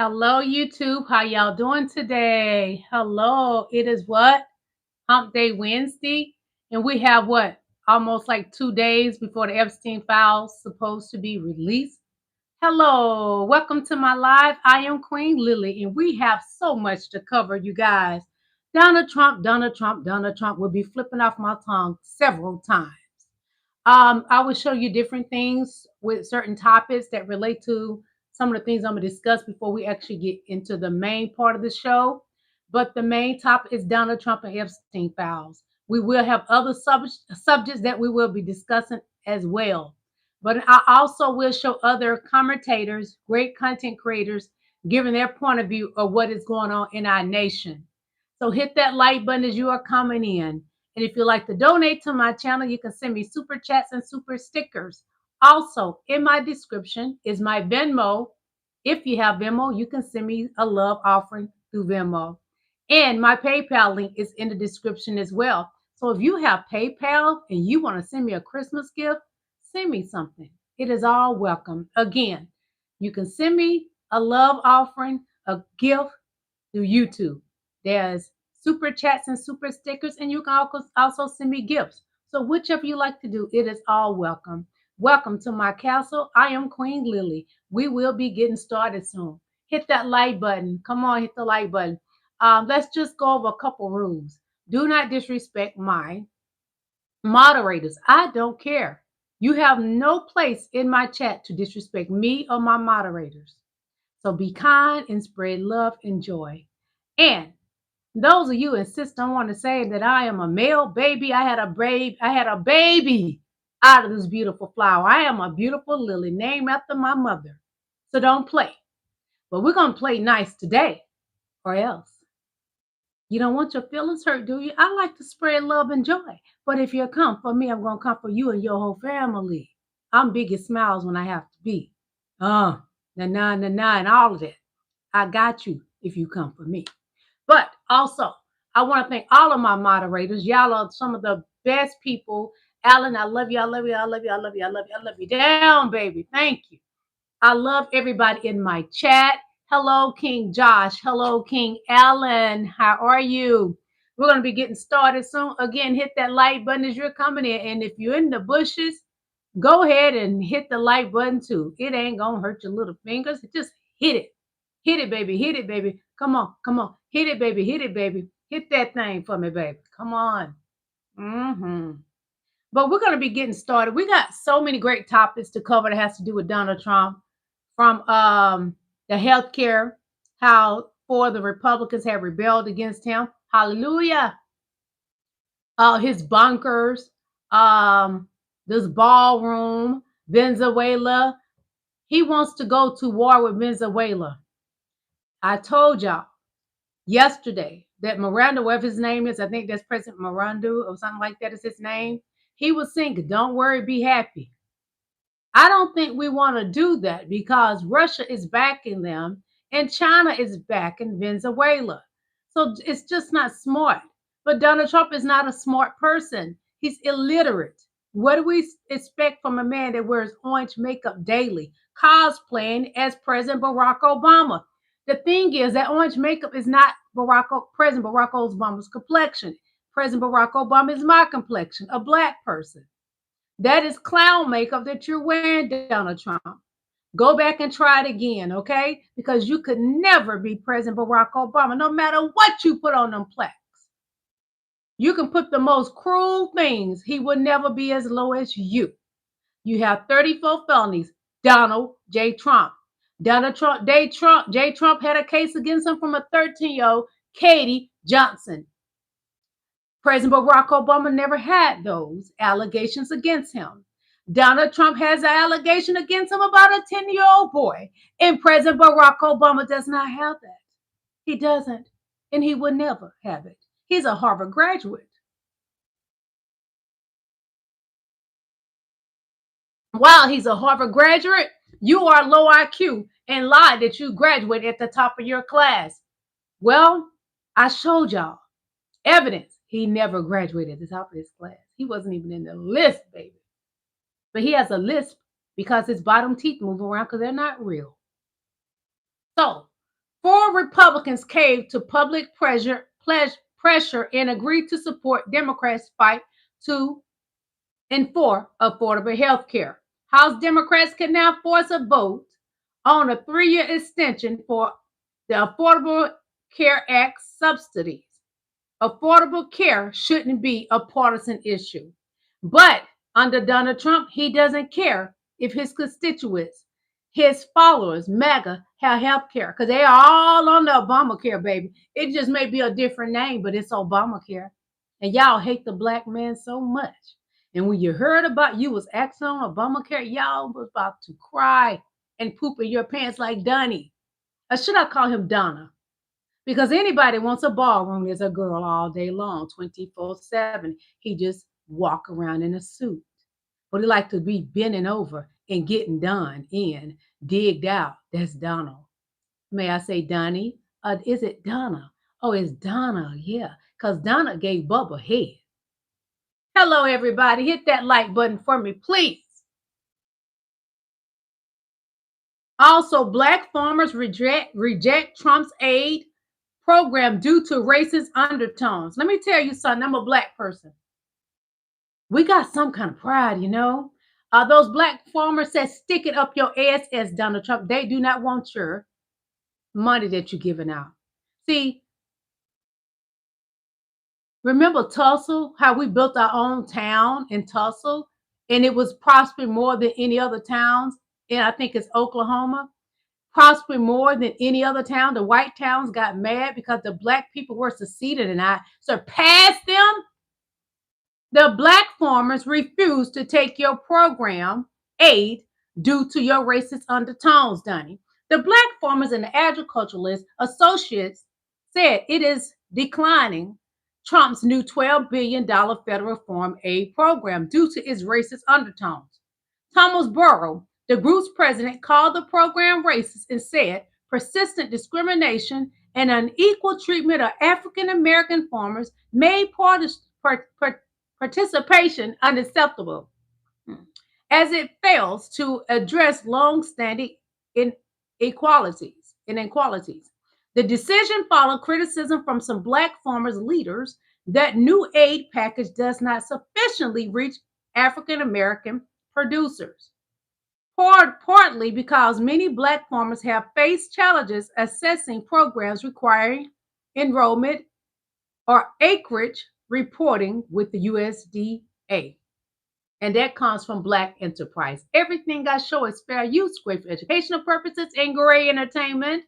Hello, YouTube. How y'all doing today? Hello. It is what? Hump Day Wednesday. And we have what? Almost like 2 days before the Epstein files supposed to be released. Hello. Welcome to my live. I am Queen Lillie, and we have so much to cover, you guys. Donald Trump, Donald Trump, Donald Trump will be flipping off my tongue several times. I will show you different things with certain topics that relate to some of the things I'm going to discuss before we actually get into the main part of the show. But the main topic is Donald Trump and Epstein files. We will have other subjects that we will be discussing as well. But I also will show other commentators, great content creators, giving their point of view of what is going on in our nation. So hit that like button as you are coming in. And if you'd like to donate to my channel, you can send me super chats and super stickers. Also, in my description is my Venmo. If you have Venmo, you can send me a love offering through Venmo. And my PayPal link is in the description as well. So if you have PayPal and you want to send me a Christmas gift, send me something. It is all welcome. Again, you can send me a love offering, a gift through YouTube. There's super chats and super stickers, and you can also send me gifts. So whichever you like to do, it is all welcome. Welcome to my castle. I am Queen Lillie. We will be getting started soon. Hit that like button. Come on, hit the like button. Let's just go over a couple rules. Do not disrespect my moderators. I don't care. You have no place in my chat to disrespect me or my moderators. So be kind and spread love and joy. And those of you insist on want to say that I am a male baby. I had a baby out of this beautiful flower. I am a beautiful lily named after my mother. So don't play. But we're gonna play nice today, or else. You don't want your feelings hurt, do you? I like to spread love and joy. But if you come for me, I'm gonna come for you and your whole family. I'm big as smiles when I have to be. And all of that. I got you if you come for me. But also, I want to thank all of my moderators. Y'all are some of the best people. Alan, I love you. I love you. I love you. I love you. I love you. I love you. Down, baby. Thank you. I love everybody in my chat. Hello, King Josh. Hello, King Alan. How are you? We're going to be getting started soon. Again, hit that like button as you're coming in. And if you're in the bushes, go ahead and hit the like button too. It ain't going to hurt your little fingers. Just hit it. Hit it, baby. Hit it, baby. Come on. Come on. Hit it, baby. Hit it, baby. Hit that thing for me, baby. Come on. But we're going to be getting started. We got so many great topics to cover that has to do with Donald Trump, from the health care, how four of the Republicans have rebelled against him. Hallelujah. His bunkers, this ballroom, Venezuela. He wants to go to war with Venezuela. I told y'all yesterday that Miranda, whatever his name is, I think that's President Miranda or something like that is his name. He was singing, "Don't worry, be happy." I don't think we want to do that because Russia is backing them and China is backing Venezuela. So it's just not smart. But Donald Trump is not a smart person. He's illiterate. What do we expect from a man that wears orange makeup daily, cosplaying as President Barack Obama? The thing is that orange makeup is not President Barack Obama's complexion. President Barack Obama is my complexion, a black person. That is clown makeup that you're wearing, Donald Trump. Go back and try it again, okay? Because you could never be President Barack Obama, no matter what you put on them plaques. You can put the most cruel things. He would never be as low as you. You have 34 felonies. Donald J. Trump. J. Trump had a case against him from a 13-year-old, Katie Johnson. President Barack Obama never had those allegations against him. Donald Trump has an allegation against him about a 10-year-old boy, and President Barack Obama does not have that. He doesn't, and he will never have it. He's a Harvard graduate. While he's a Harvard graduate, you are low IQ and lied that you graduated at the top of your class. Well, I showed y'all evidence. He never graduated at the top of his class. He wasn't even in the list, baby. But he has a lisp because his bottom teeth move around because they're not real. So 4 Republicans caved to public pressure and agreed to support Democrats' fight to enforce affordable health care. House Democrats can now force a vote on a 3-year extension for the Affordable Care Act subsidies. Affordable care shouldn't be a partisan issue. But under Donald Trump, he doesn't care if his constituents, his followers, MAGA, have health care because they are all on the Obamacare, baby. It just may be a different name, but it's Obamacare. And y'all hate the black man so much. And when you heard about you was acting on Obamacare, y'all was about to cry and poop in your pants like Donnie. Or should I call him Donna? Because anybody wants a ballroom, there's a girl all day long, 24/7. He just walk around in a suit. But he like to be bending over and getting done in, digged out. That's Donald. May I say Donnie? Is it Donna? Oh, it's Donna, yeah. Because Donna gave Bubba head. Hello, everybody. Hit that like button for me, please. Also, black farmers reject Trump's aid program due to racist undertones. Let me tell you something. I'm a black person. We got some kind of pride, you know. Those black farmers said, stick it up your ass, as Donald Trump. They do not want your money that you're giving out. See, remember Tulsa, how we built our own town in Tulsa, and it was prospering more than any other towns. And I think it's Oklahoma. Prospering more than any other town. The white towns got mad because the black people were succeeded and I surpassed them. The black farmers refused to take your program aid due to your racist undertones, Donnie. The black farmers and the agriculturalist associates said it is declining Trump's new $12 billion federal farm aid program due to its racist undertones. Thomas Burrow, the group's president, called the program racist and said persistent discrimination and unequal treatment of African American farmers made participation unacceptable, as it fails to address long-standing inequalities. The decision followed criticism from some black farmers leaders that new aid package does not sufficiently reach African American producers. Partly because many black farmers have faced challenges assessing programs requiring enrollment or acreage reporting with the USDA. And that comes from Black Enterprise. Everything I show is fair use, great for educational purposes, and great entertainment.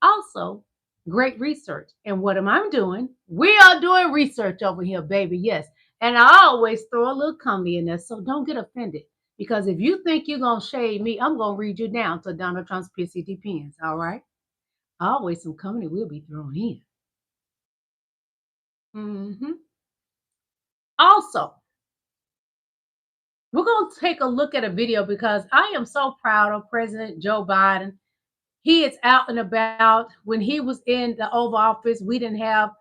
Also, great research. And what am I doing? We are doing research over here, baby. Yes. And I always throw a little comedy in there, so don't get offended. Because if you think you're going to shade me, I'm going to read you down to Donald Trump's pissy depends. All right? Always some comedy will be thrown in. Also, we're going to take a look at a video because I am so proud of President Joe Biden. He is out and about. When he was in the Oval Office, we didn't have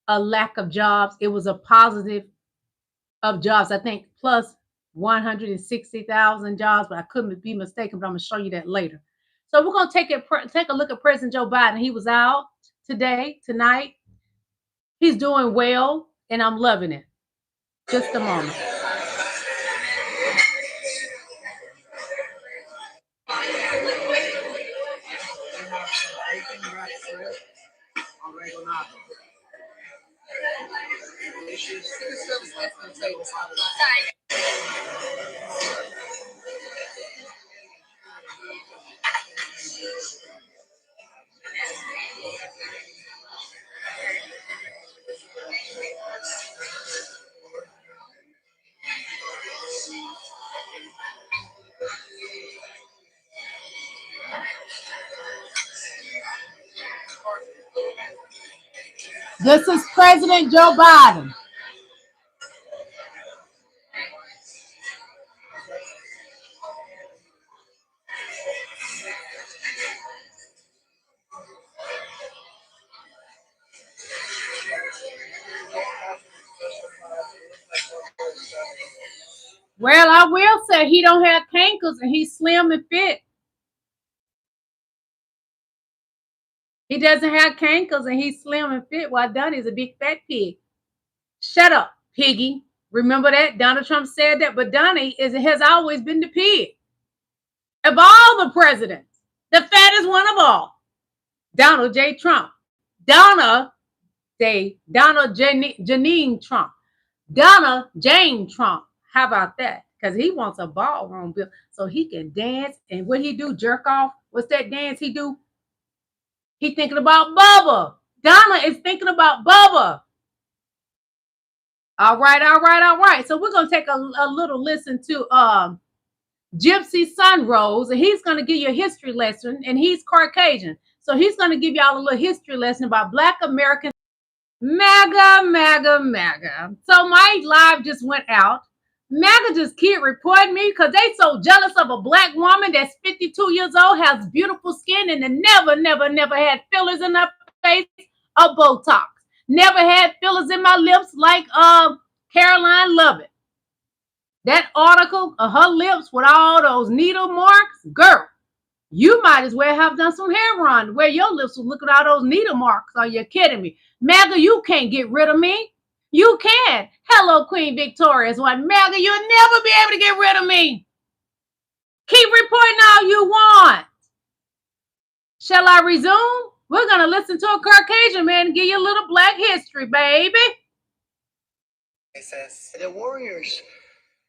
a lack of jobs. It was a positive of jobs, I think, plus 160,000 jobs, but I couldn't be mistaken, but I'm going to show you that later. So we're going to take a look at President Joe Biden. He was out tonight. He's doing well, and I'm loving it. Just a moment. This is President Joe Biden. Well, I will say he don't have cankles and he's slim and fit. He doesn't have cankles and he's slim and fit while Donnie's a big fat pig. Shut up, piggy. Remember that? Donald Trump said that, but Donnie has always been the pig. Of all the presidents, the fattest one of all, Donald J. Trump. Donald Janine Trump. Donna Jane Trump. How about that? Because he wants a ballroom bill so he can dance. And what he do? Jerk off? What's that dance he do? He thinking about Bubba. Donna is thinking about Bubba. All right. So we're gonna take a little listen to Gypsy Sunrose, and he's gonna give you a history lesson, and he's Caucasian. So he's gonna give y'all a little history lesson about Black American MAGA. So my live just went out. MAGA just keep reporting me because they so jealous of a Black woman that's 52 years old, has beautiful skin, and never had fillers in her face or Botox. Never had fillers in my lips like Caroline Lovett. That article of her lips with all those needle marks, girl, you might as well have done some hair run where your lips will look at all those needle marks. Are you kidding me? MAGA, you can't get rid of me. You can. Hello, Queen Victoria's one. MAGA, you'll never be able to get rid of me. Keep reporting all you want. Shall I resume? We're going to listen to a Caucasian man and give you a little Black history, baby. The warriors.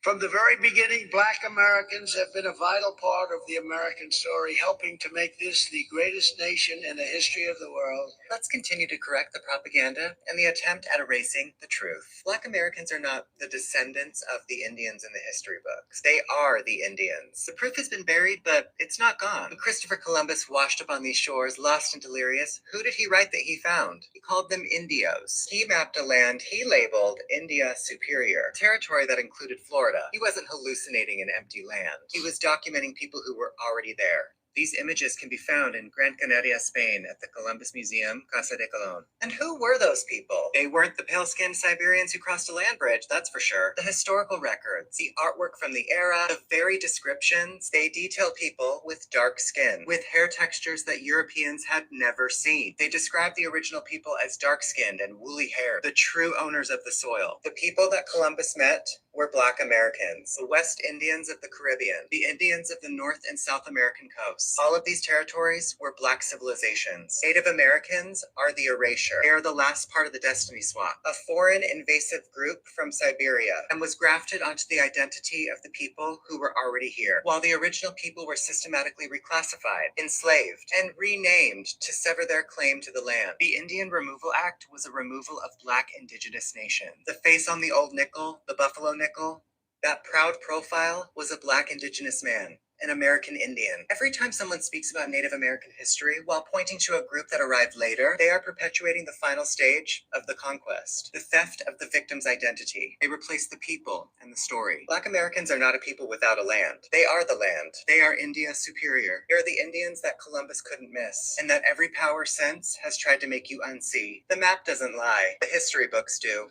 From the very beginning, Black Americans have been a vital part of the American story, helping to make this the greatest nation in the history of the world. Let's continue to correct the propaganda and the attempt at erasing the truth. Black Americans are not the descendants of the Indians in the history books. They are the Indians. The proof has been buried, but it's not gone. When Christopher Columbus washed up on these shores, lost and delirious, who did he write that he found? He called them Indios. He mapped a land he labeled India Superior, territory that included Florida. He wasn't hallucinating an empty land. He was documenting people who were already there. These images can be found in Gran Canaria, Spain, at the Columbus Museum, Casa de Colón. And who were those people? They weren't the pale-skinned Siberians who crossed a land bridge, that's for sure. The historical records, the artwork from the era, the very descriptions, they detail people with dark skin, with hair textures that Europeans had never seen. They describe the original people as dark-skinned and woolly haired, the true owners of the soil. The people that Columbus met were Black Americans, the West Indians of the Caribbean, the Indians of the North and South American coasts. All of these territories were Black civilizations. Native Americans are the erasure. They are the last part of the destiny swap, a foreign invasive group from Siberia, and was grafted onto the identity of the people who were already here, while the original people were systematically reclassified, enslaved, and renamed to sever their claim to the land. The Indian Removal Act was a removal of Black indigenous nations. The face on the old nickel, the buffalo nickel, that proud profile was a Black indigenous man, an American Indian. Every time someone speaks about Native American history while pointing to a group that arrived later, they are perpetuating the final stage of the conquest, the theft of the victim's identity. They replace the people and the story. Black Americans are not a people without a land. They are the land. They are India superior. They are the Indians that Columbus couldn't miss, and that every power since has tried to make you unsee. The map doesn't lie. The history books do.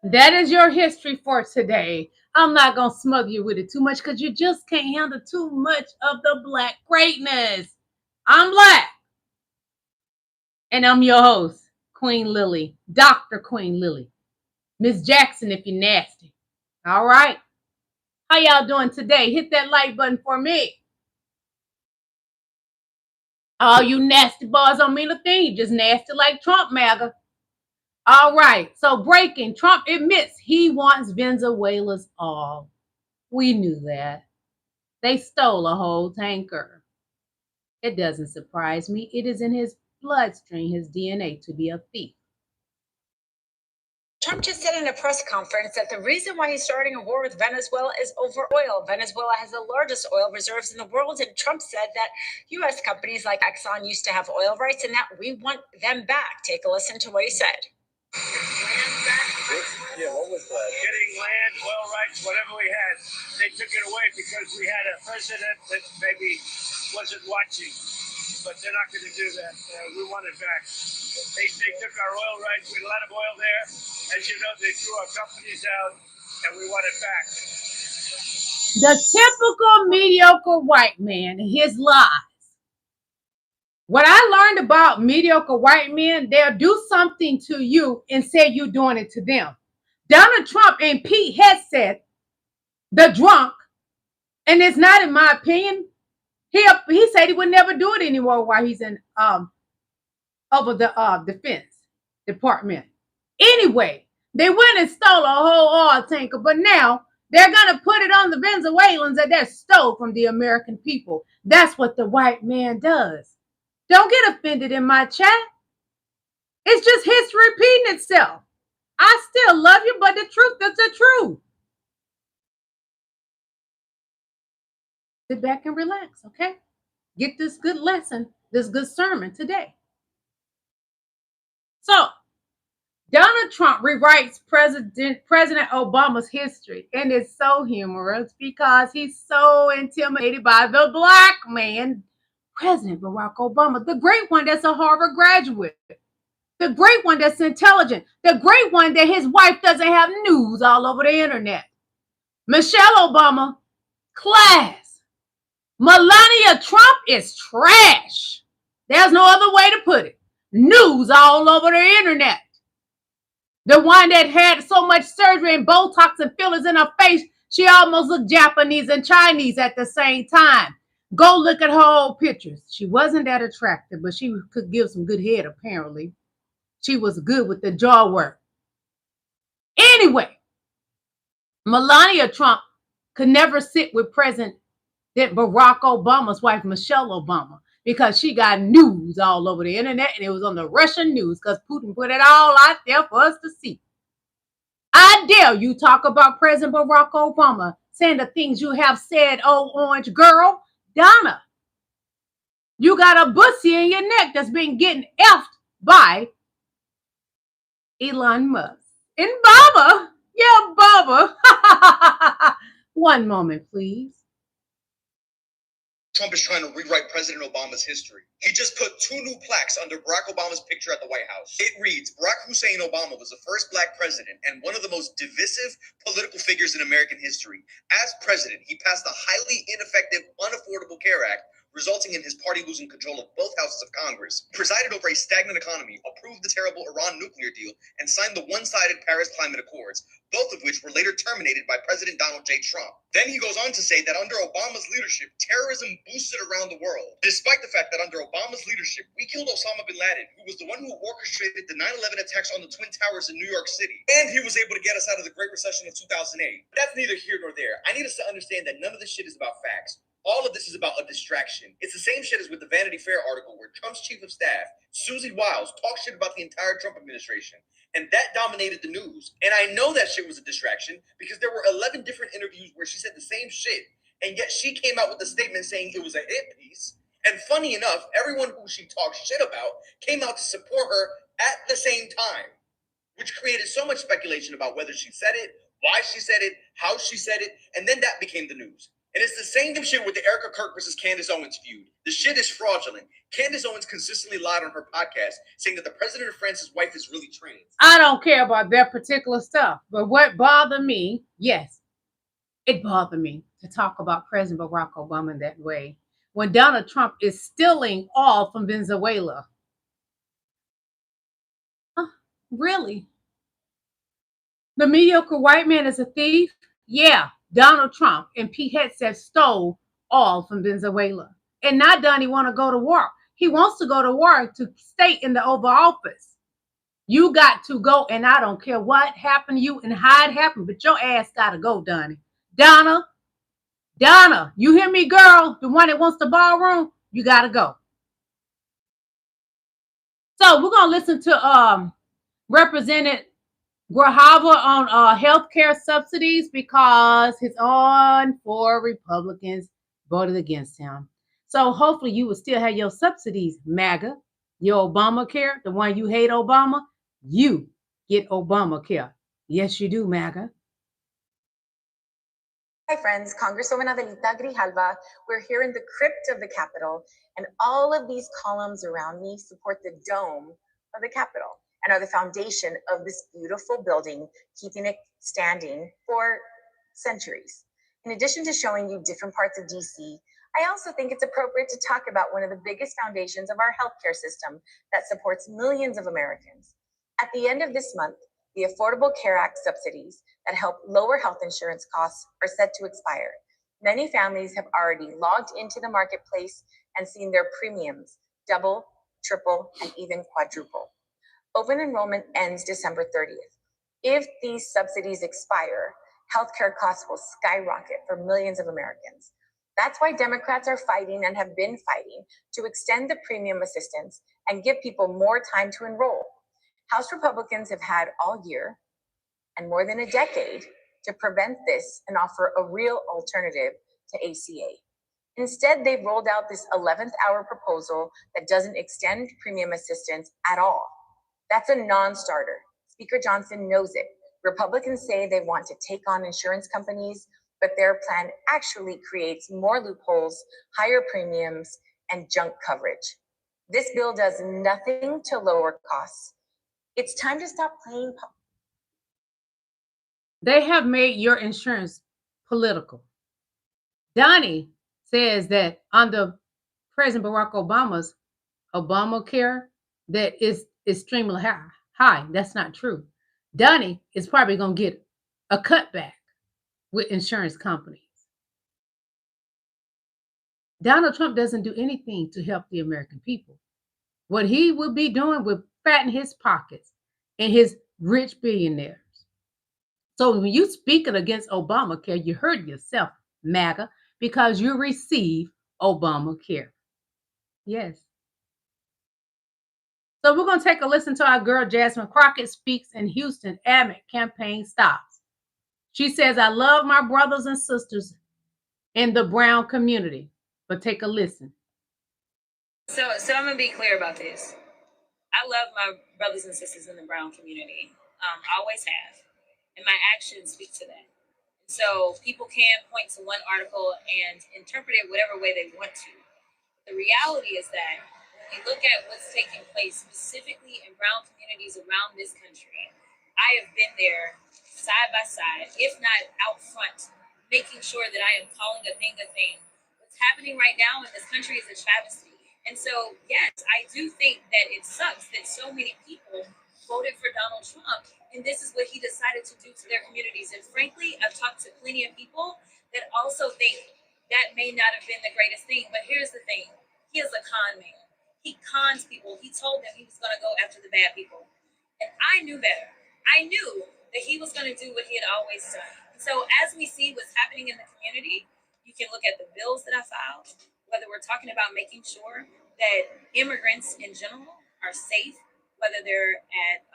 That is your history for today. I'm not going to smother you with it too much because you just can't handle too much of the Black greatness. I'm Black. And I'm your host, Queen Lillie, Dr. Queen Lillie. Miss Jackson if you're nasty. All right. How y'all doing today? Hit that like button for me. All you nasty boys don't mean a thing. You just nasty like Trump, MAGA. All right, so breaking. Trump admits he wants Venezuela's oil. We knew that. They stole a whole tanker. It doesn't surprise me. It is in his bloodstream, his DNA, to be a thief. Trump just said in a press conference that the reason why he's starting a war with Venezuela is over oil. Venezuela has the largest oil reserves in the world, and Trump said that U.S. companies like Exxon used to have oil rights and that we want them back. Take a listen to what he said. Yeah, what was that? Getting land, oil rights, whatever we had, they took it away because we had a president that maybe wasn't watching. But they're not going to do that. We want it back. They took our oil rights. We had a lot of oil there. As you know, they threw our companies out, and we want it back. The typical mediocre white man and his lies. What I learned about mediocre white men, they'll do something to you and say you're doing it to them. Donald Trump and Pete Hegseth, the drunk, and it's not in my opinion, he said he would never do it anymore while he's in over the defense department. Anyway, they went and stole a whole oil tanker, but now they're gonna put it on the Venezuelans that they stole from the American people. That's what the white man does. Don't get offended in my chat. It's just history repeating itself. I still love you, but the truth is the truth. Sit back and relax, okay? Get this good lesson, this good sermon today. So, Donald Trump rewrites President Obama's history, and it's so humorous because he's so intimidated by the black man, President Barack Obama, the great one that's a Harvard graduate, the great one that's intelligent, the great one that his wife doesn't have news all over the internet. Michelle Obama, class. Melania Trump is trash. There's no other way to put it. News all over the internet. The one that had so much surgery and Botox and fillers in her face, she almost looked Japanese and Chinese at the same time. Go look at her old pictures. She wasn't that attractive, but she could give some good head, apparently. She was good with the jaw work. Anyway, Melania Trump could never sit with President Barack Obama's wife, Michelle Obama, because she got news all over the internet, and it was on the Russian news because Putin put it all out there for us to see. I dare you talk about President Barack Obama saying the things you have said, oh, orange girl. Donna, you got a bussy in your neck that's been getting effed by Elon Musk. And Baba, yeah, Baba. One moment, please. Trump is trying to rewrite President Obama's history. He just put 2 new plaques under Barack Obama's picture at the White House. It reads, Barack Hussein Obama was the first black president and one of the most divisive political figures in American history. As president, he passed the highly ineffective Unaffordable Care Act, resulting in his party losing control of both houses of Congress, presided over a stagnant economy, approved the terrible Iran nuclear deal, and signed the one-sided Paris Climate Accords, both of which were later terminated by President Donald J. Trump. Then he goes on to say that under Obama's leadership, terrorism boosted around the world. Despite the fact that under Obama's leadership, we killed Osama bin Laden, who was the one who orchestrated the 9/11 attacks on the Twin Towers in New York City. And he was able to get us out of the Great Recession of 2008. That's neither here nor there. I need us to understand that none of this shit is about facts. All of this is about a distraction. It's the same shit as with the Vanity Fair article where Trump's chief of staff, Susie Wiles, talked shit about the entire Trump administration. And that dominated the news. And I know that shit was a distraction because there were 11 different interviews where she said the same shit. And yet she came out with a statement saying it was a hit piece. And funny enough, everyone who she talked shit about came out to support her at the same time, which created so much speculation about whether she said it, why she said it, how she said it, and then that became the news. And it's the same shit with the Erica Kirk versus Candace Owens feud. The shit is fraudulent. Candace Owens consistently lied on her podcast, saying that the president of France's wife is really trans. I don't care about that particular stuff. But what bothered me, yes, it bothered me to talk about President Barack Obama in that way when Donald Trump is stealing oil from Venezuela. Really? The mediocre white man is a thief? Yeah. Donald Trump and Pete Hegseth stole all from Venezuela. And now Donnie want to go to war. He wants to go to war to stay in the Oval Office. You got to go, and I don't care what happened to you and how it happened, but your ass got to go, Donnie. Donna, you hear me, girl? The one that wants the ballroom, you got to go. So we're going to listen to Representative Grahava on healthcare subsidies because his own 4 Republicans voted against him. So hopefully you will still have your subsidies, MAGA, your Obamacare, the one you hate Obama, you get Obamacare. Yes, you do, MAGA. Hi friends, Congresswoman Adelita Grijalva. We're here in the crypt of the Capitol, and all of these columns around me support the dome of the Capitol and are the foundation of this beautiful building, keeping it standing for centuries. In addition to showing you different parts of DC, I also think it's appropriate to talk about one of the biggest foundations of our healthcare system that supports millions of Americans. At the end of this month, the Affordable Care Act subsidies that help lower health insurance costs are set to expire. Many families have already logged into the marketplace and seen their premiums double, triple, and even quadruple. Open enrollment ends December 30th. If these subsidies expire, healthcare costs will skyrocket for millions of Americans. That's why Democrats are fighting and have been fighting to extend the premium assistance and give people more time to enroll. House Republicans have had all year and more than a decade to prevent this and offer a real alternative to ACA. Instead, they've rolled out this 11th hour proposal that doesn't extend premium assistance at all. That's a non-starter. Speaker Johnson knows it. Republicans say they want to take on insurance companies, but their plan actually creates more loopholes, higher premiums, and junk coverage. This bill does nothing to lower costs. It's time to stop playing. They have made your insurance political. Donnie says that under President Barack Obama's Obamacare, that is extremely high. That's not true. Donnie is probably going to get a cutback with insurance companies. Donald Trump doesn't do anything to help the American people. What he will be doing will fatten his pockets and his rich billionaires. So when you speaking against Obamacare, you hurt yourself, MAGA, because you receive Obamacare. Yes. So we're going to take a listen to our girl, Jasmine. Crockett speaks in Houston. AMIC campaign stops. She says, I love my brothers and sisters in the brown community. But take a listen. So I'm going to be clear about this. I love my brothers and sisters in the brown community. Always have. And my actions speak to that. So people can point to one article and interpret it whatever way they want to. The reality is that when you look at what's taking place specifically in brown communities around this country, I have been there side by side, if not out front, making sure that I am calling a thing a thing. What's happening right now in this country is a travesty. And so, yes, I do think that it sucks that so many people voted for Donald Trump, and this is what he decided to do to their communities. And frankly, I've talked to plenty of people that also think that may not have been the greatest thing. But here's the thing. He is a con man. He cons people. He told them he was going to go after the bad people. And I knew better. I knew that he was going to do what he had always done. And so as we see what's happening in the community, you can look at the bills that I filed, whether we're talking about making sure that immigrants in general are safe, whether they're at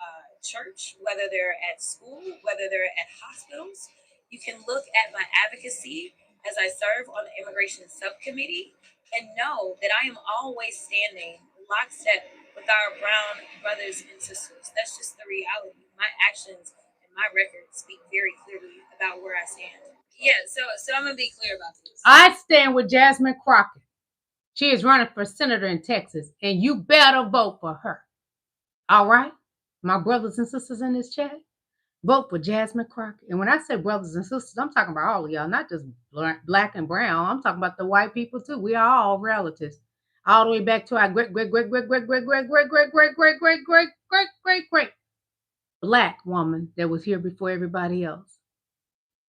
church, whether they're at school, whether they're at hospitals. You can look at my advocacy as I serve on the immigration subcommittee and know that I am always standing lockstep with our brown brothers and sisters. That's just the reality. My actions and my record speak very clearly about where I stand. Yeah, so I'm going to be clear about this. I stand with Jasmine Crockett. She is running for senator in Texas, and you better vote for her. All right? My brothers and sisters in this chat, vote for Jasmine Crockett. And when I say brothers and sisters, I'm talking about all of y'all, not just black and brown. I'm talking about the white people too. We are all relatives. All the way back to our great black woman that was here before everybody else.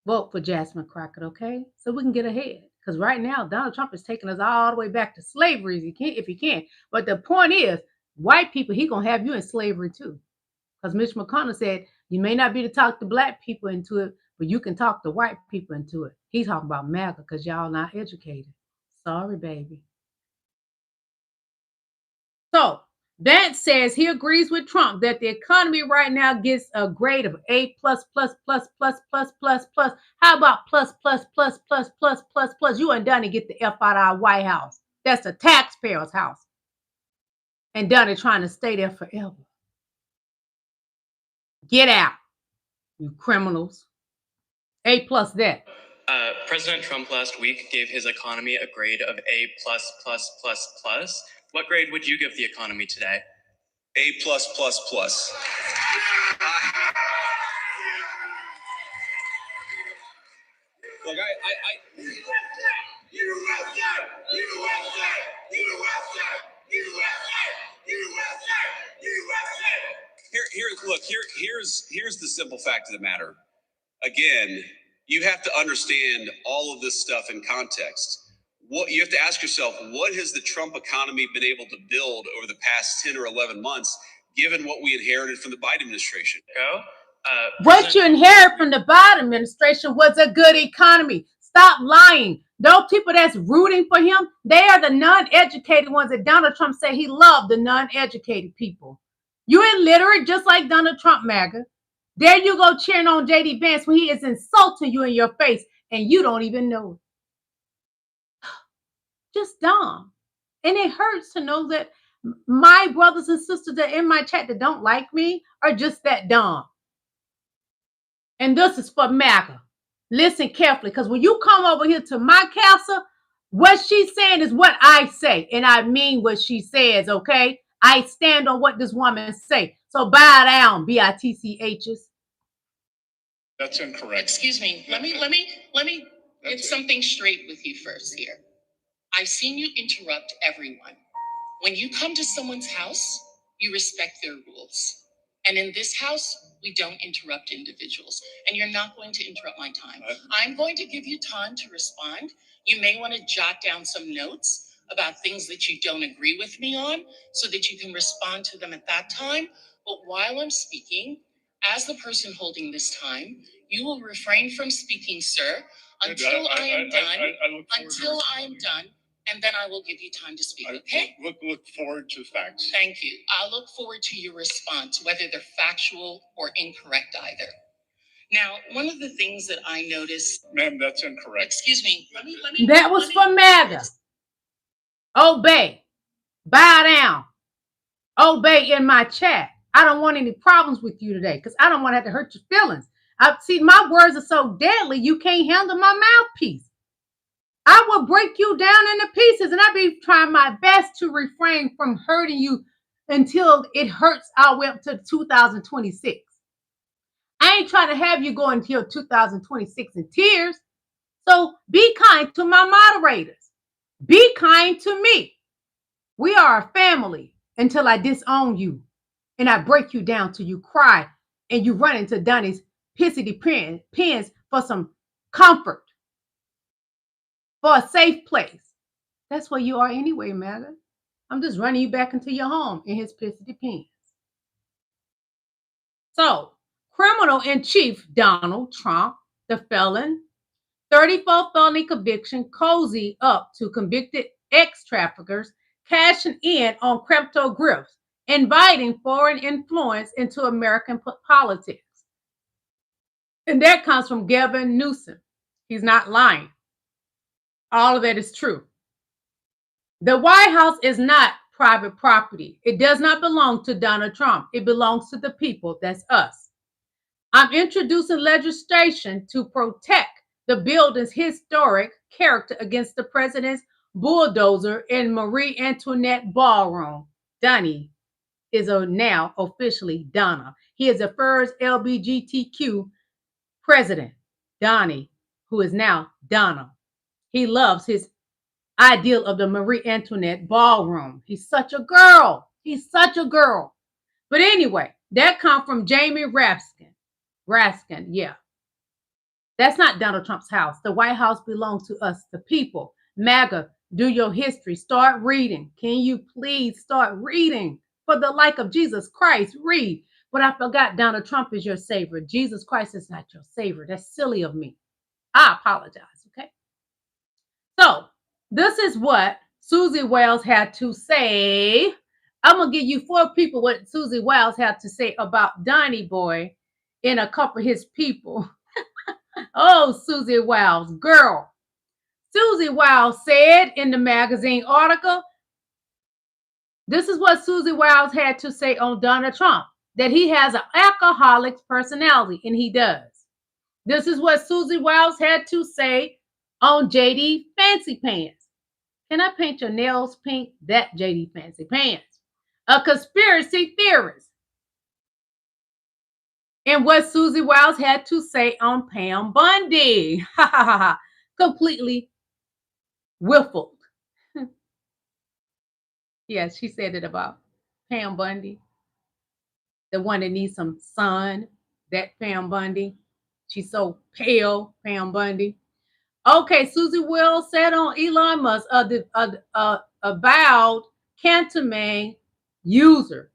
Vote for Jasmine Crockett, okay? So we can get ahead. Because right now, Donald Trump is taking us all the way back to slavery if he can. But the point is, white people, he going to have you in slavery too. Because Mitch McConnell said, you may not be to talk the black people into it, but you can talk the white people into it. He's talking about MAGA because y'all not educated. Sorry, baby. So, Vance says he agrees with Trump that the economy right now gets a grade of A+++++++++. How about plus? You and Donnie get the F out of our White House. That's the taxpayer's house. And Donnie trying to stay there forever. Get out, you criminals. A+ that. President Trump last week gave his economy a grade of A+++++. What grade would you give the economy today? A++++. Look, USA, USA, USA, USA, USA, USA. Here's the simple fact of the matter. Again, you have to understand all of this stuff in context. What you have to ask yourself, what has the Trump economy been able to build over the past 10 or 11 months, given what we inherited from the Biden administration? What you inherited from the Biden administration was a good economy. Stop lying. Those people that's rooting for him, they are the non-educated ones that Donald Trump said he loved, the non-educated people. You're illiterate just like Donald Trump, MAGA. There you go cheering on JD Vance when he is insulting you in your face and you don't even know it. Just dumb. And it hurts to know that my brothers and sisters that are in my chat that don't like me are just that dumb. And this is for MAGA. Listen carefully, because when you come over here to my castle, what she's saying is what I say. And I mean what she says, okay? I stand on what this woman say. So bow down, bitchs. That's incorrect. Excuse me. Let me get something straight with you first here. I've seen you interrupt everyone. When you come to someone's house, you respect their rules. And in this house, we don't interrupt individuals. And you're not going to interrupt my time. I'm going to give you time to respond. You may want to jot down some notes about things that you don't agree with me on so that you can respond to them at that time. But while I'm speaking, as the person holding this time, you will refrain from speaking, sir, until I am done. And then I will give you time to speak, okay? Look forward to facts. Thank you. I'll look forward to your response, whether they're factual or incorrect either. Now, one of the things that I noticed... Ma'am, that's incorrect. Excuse me. That was for MAGA. Obey. Bow down. Obey in my chat. I don't want any problems with you today because I don't want to have to hurt your feelings. See, my words are so deadly, you can't handle my mouthpiece. I will break you down into pieces, and I'll be trying my best to refrain from hurting you until it hurts all the way up to 2026. I ain't trying to have you go until 2026 in tears. So be kind to my moderators. Be kind to me. We are a family until I disown you and I break you down till you cry and you run into Donnie's pissy pens for some comfort. For a safe place. That's where you are anyway, MAGA. I'm just running you back into your home in his pissy pants. So, criminal in chief Donald Trump, the felon, 34 felony conviction, cozy up to convicted ex-traffickers cashing in on crypto grifts, inviting foreign influence into American politics. And that comes from Gavin Newsom. He's not lying. All of that is true. The White House is not private property. It does not belong to Donald Trump. It belongs to the people. That's us. I'm introducing legislation to protect the building's historic character against the president's bulldozer in Marie Antoinette Ballroom. Donnie is now officially Donna. He is the first LGBTQ president. Donnie, who is now Donna. He loves his ideal of the Marie Antoinette Ballroom. He's such a girl. He's such a girl. But anyway, that comes from Jamie Raskin, yeah. That's not Donald Trump's house. The White House belongs to us, the people. MAGA, do your history. Start reading. Can you please start reading? For the like of Jesus Christ, read. But I forgot Donald Trump is your savior. Jesus Christ is not your savior. That's silly of me. I apologize, okay? So, this is what Susie Wiles had to say. I'm going to give you 4 people what Susie Wiles had to say about Donnie Boy and a couple of his people. Oh, Susie Wiles, girl. Susie Wiles said in the magazine article, this is what Susie Wiles had to say on Donald Trump, that he has an alcoholic's personality, and he does. This is what Susie Wiles had to say on JD Fancy Pants. Can I paint your nails pink? That JD Fancy Pants. A conspiracy theorist. And what Susie Wiles had to say on Pam Bundy. Completely Wiffled. Yes, she said it about Pam Bundy, the one that needs some sun. That Pam Bundy. She's so pale, Pam Bundy. Okay, Susie Will said on Elon Musk, avowed Cantonman user.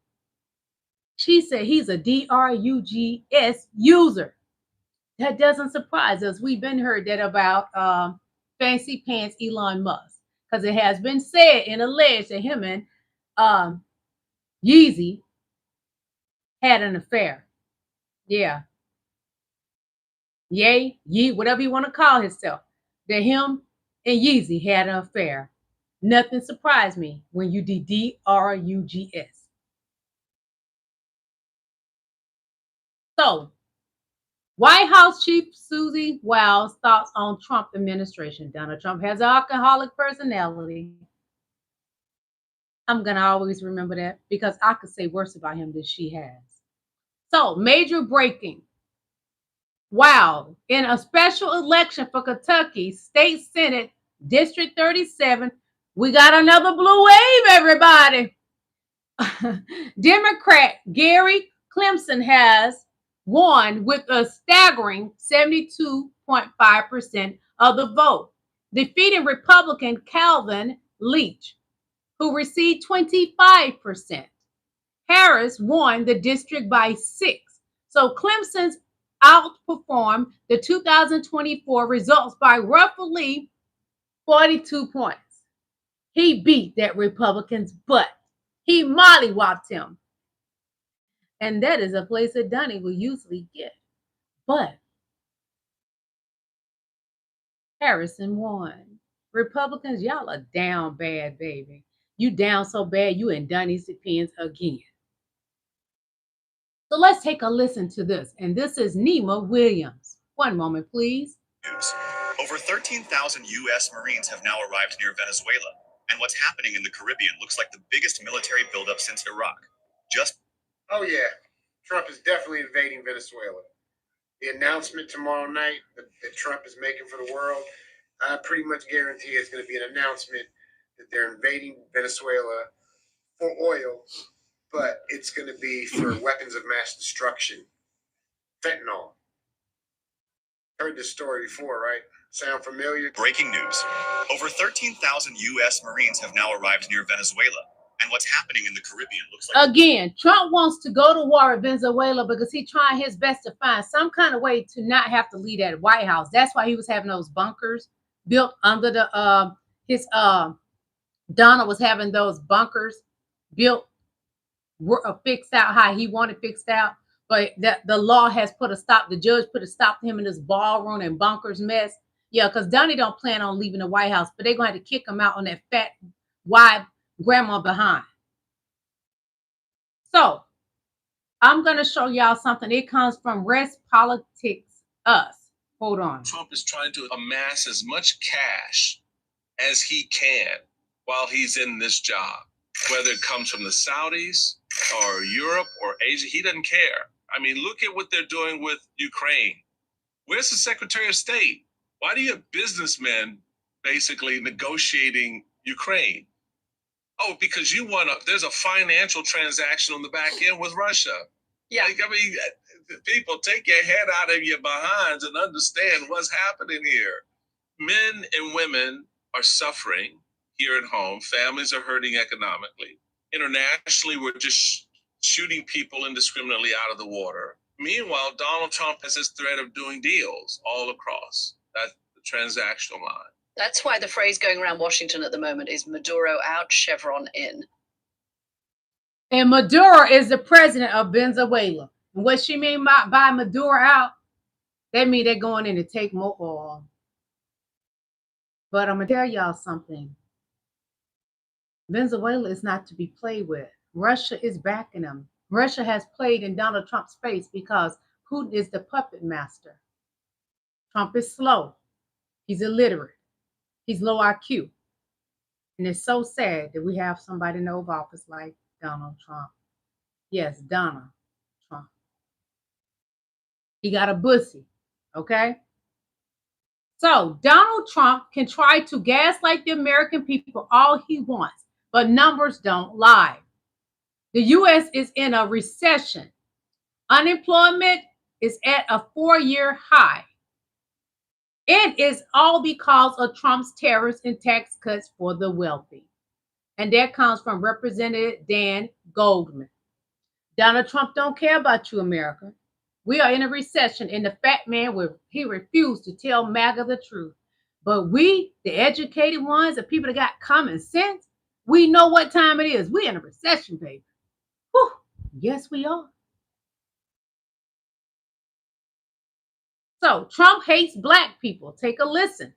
She said he's a DRUGS user. That doesn't surprise us. We've been heard that about Fancy Pants Elon Musk, because it has been said and alleged that him and Yeezy had an affair. Yeah. Yay, Yee, whatever you want to call himself. That him and Yeezy had an affair. Nothing surprised me when you did DRUGS. So, White House Chief Susie Wiles thoughts on Trump administration. Donald Trump has an alcoholic personality. I'm going to always remember that because I could say worse about him than she has. So, major breaking. Wow. In a special election for Kentucky State Senate District 37, we got another blue wave, everybody. Democrat Gary Clemson has won with a staggering 72.5% of the vote, defeating Republican Calvin Leach, who received 25%. Harris won the district by 6. So Clemson's outperformed the 2024 results by roughly 42 points. He beat that Republican's butt. He mollywopped him. And that is a place that Donnie will usually get. But Harrison won. Republicans, y'all are down bad, baby. You down so bad, you in Donnie's opinions again. So let's take a listen to this. And this is Nima Williams. One moment, please. News. Over 13,000 U.S. Marines have now arrived near Venezuela. And what's happening in the Caribbean looks like the biggest military buildup since Iraq. Oh, yeah. Trump is definitely invading Venezuela. The announcement tomorrow night that Trump is making for the world, I pretty much guarantee it's going to be an announcement that they're invading Venezuela for oil, but it's going to be for weapons of mass destruction. Fentanyl. Heard this story before, right? Sound familiar? Breaking news. Over 13,000 U.S. Marines have now arrived near Venezuela. And what's happening in the Caribbean looks like... Again, Trump wants to go to war with Venezuela because he's trying his best to find some kind of way to not have to leave that White House. That's why he was having those bunkers built under the Donald was having those bunkers built, fixed out how he wanted fixed out. But the law has put a stop. The judge put a stop to him in this ballroom and bunkers mess. Yeah, because Donnie don't plan on leaving the White House, but they're going to have to kick him out on that fat, wide grandma behind. So I'm going to show y'all something. It comes from Rest Politics Us. Hold on. Trump is trying to amass as much cash as he can while he's in this job, whether it comes from the Saudis or Europe or Asia. He doesn't care. I mean, look at what they're doing with Ukraine. Where's the Secretary of State? Why do you have businessmen basically negotiating Ukraine? Oh, because there's a financial transaction on the back end with Russia. Yeah. Like, I mean, people, take your head out of your behinds and understand what's happening here. Men and women are suffering here at home. Families are hurting economically. Internationally, we're just shooting people indiscriminately out of the water. Meanwhile, Donald Trump has this threat of doing deals all across that transactional line. That's why the phrase going around Washington at the moment is Maduro out, Chevron in. And Maduro is the president of Venezuela. And what she mean by Maduro out, that means they're going in to take more oil. But I'm going to tell y'all something. Venezuela is not to be played with. Russia is backing them. Russia has played in Donald Trump's face because Putin is the puppet master. Trump is slow. He's illiterate. He's low IQ. And it's so sad that we have somebody in the Oval Office like Donald Trump. Yes, Donald Trump. He got a bussy, okay? So Donald Trump can try to gaslight the American people all he wants, but numbers don't lie. The U.S. is in a recession. Unemployment is at a 4-year high. It is all because of Trump's tariffs and tax cuts for the wealthy. And that comes from Representative Dan Goldman. Donald Trump don't care about you, America. We are in a recession, and the fat man, he refused to tell MAGA the truth. But we, the educated ones, the people that got common sense, we know what time it is. We're in a recession, baby. Whew. Yes, we are. So Trump hates black people. Take a listen.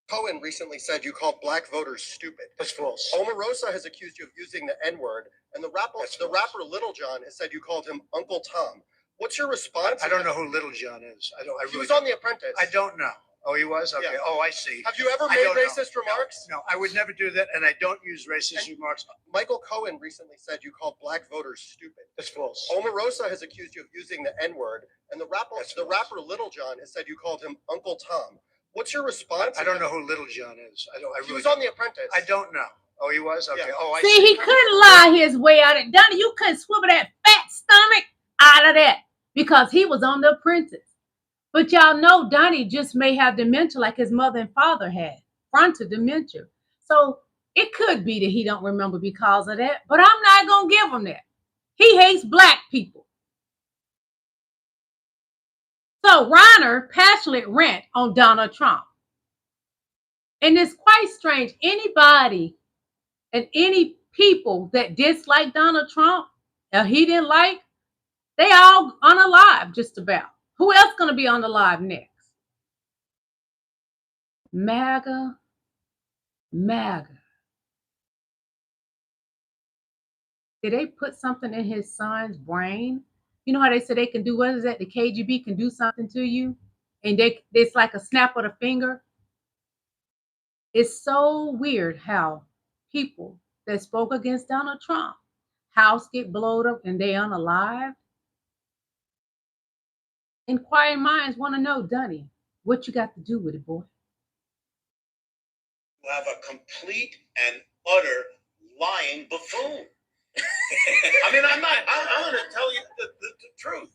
Cohen recently said you called black voters stupid. That's false. Omarosa has accused you of using the N-word, and the rapper Little John has said you called him Uncle Tom. What's your response? I don't know who Little John is. He was on The Apprentice. I don't know. Oh, he was? Okay. Yeah. Oh, I see. Have you ever made racist remarks? No, I would never do that, and I don't use racist remarks. Michael Cohen recently said you called black voters stupid. That's false. Omarosa has accused you of using the N-word, and the rapper Little John has said you called him Uncle Tom. What's your response? I don't know who Little John is. He was on The Apprentice. I don't know. Oh, he was? Okay. Yeah. Oh, I see. see. He couldn't lie his way out of it. Donnie, you couldn't swivel that fat stomach out of that because he was on The Apprentice. But y'all know Donnie just may have dementia like his mother and father had, frontal dementia. So it could be that he don't remember because of that, but I'm not going to give him that. He hates black people. So Reiner passionate rant on Donald Trump. And it's quite strange. Anybody and any people that dislike Donald Trump or he didn't like, they all unalive just about. Who else going to be on the live next? MAGA. Did they put something in his son's brain? You know how they say they can do, what is that? The KGB can do something to you, and it's like a snap of the finger. It's so weird how people that spoke against Donald Trump, house get blowed up and they unalive. Inquiring minds want to know, Donnie, what you got to do with it, boy? You have a complete and utter lying buffoon. I mean, I'm going to tell you the truth.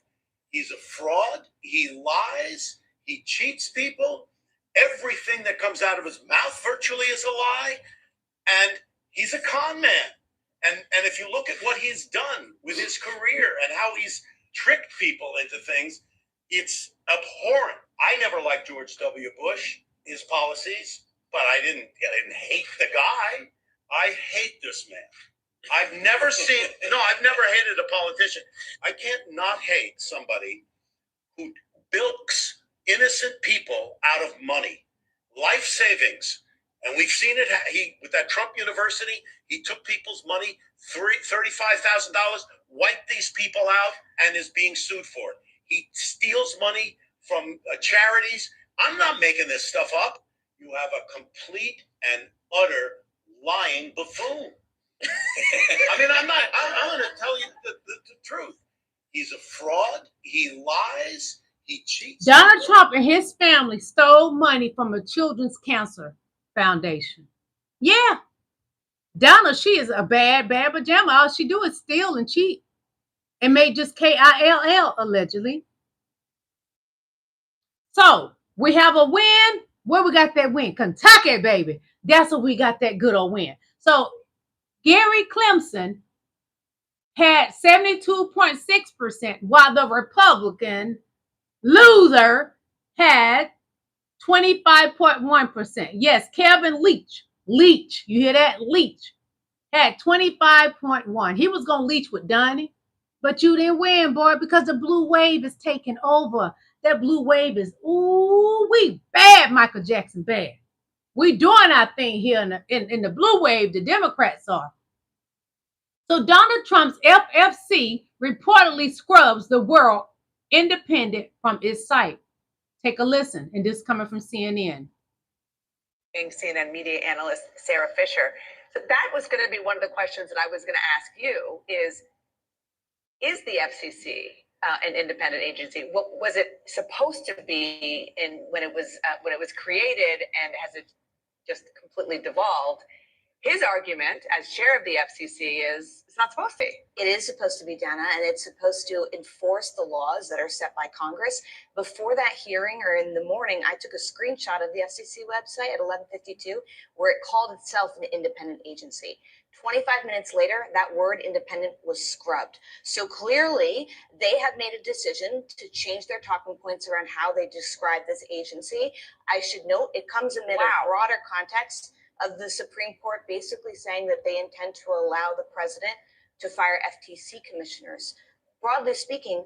He's a fraud. He lies. He cheats people. Everything that comes out of his mouth virtually is a lie. And he's a con man. And if you look at what he's done with his career and how he's tricked people into things, it's abhorrent. I never liked George W. Bush, his policies, but I didn't hate the guy. I hate this man. I've never hated a politician. I can't not hate somebody who bilks innocent people out of money, life savings. And we've seen it. With that Trump University, he took people's money, $35,000, wiped these people out, and is being sued for it. He steals money from charities. I'm not making this stuff up. You have a complete and utter lying buffoon. I mean, I'm going to tell you the truth. He's a fraud. He lies. He cheats. Donald Trump and his family stole money from a children's cancer foundation. Yeah. Donald, she is a bad pajama. All she do is steal and cheat. And made just KILL, allegedly. So we have a win. Where we got that win? Kentucky, baby. That's where we got that good old win. So Gary Clemson had 72.6%, while the Republican loser had 25.1%. Yes, Kevin Leach, you hear that? Leach had 25.1%. He was going to leach with Donnie, but you didn't win, boy, because the blue wave is taking over. That blue wave is, we bad, Michael Jackson, bad. We doing our thing here in the blue wave, the Democrats are. So Donald Trump's FFC reportedly scrubs the World Independent from its site. Take a listen, and this is coming from CNN. CNN media analyst Sarah Fisher. So that was going to be one of the questions that I was going to ask you is the FCC an independent agency. What was it supposed to be when it was created, and has it just completely devolved? His argument as chair of the FCC is it's not supposed to be. It is supposed to be, Dana, and it's supposed to enforce the laws that are set by Congress. Before that hearing, or in the morning, I took a screenshot of the FCC website at 11:52, where it called itself an independent agency. 25 minutes later, that word independent was scrubbed. So clearly, they have made a decision to change their talking points around how they describe this agency. I should note, it comes amid a broader context of the Supreme Court basically saying that they intend to allow the president to fire FTC commissioners. Broadly speaking,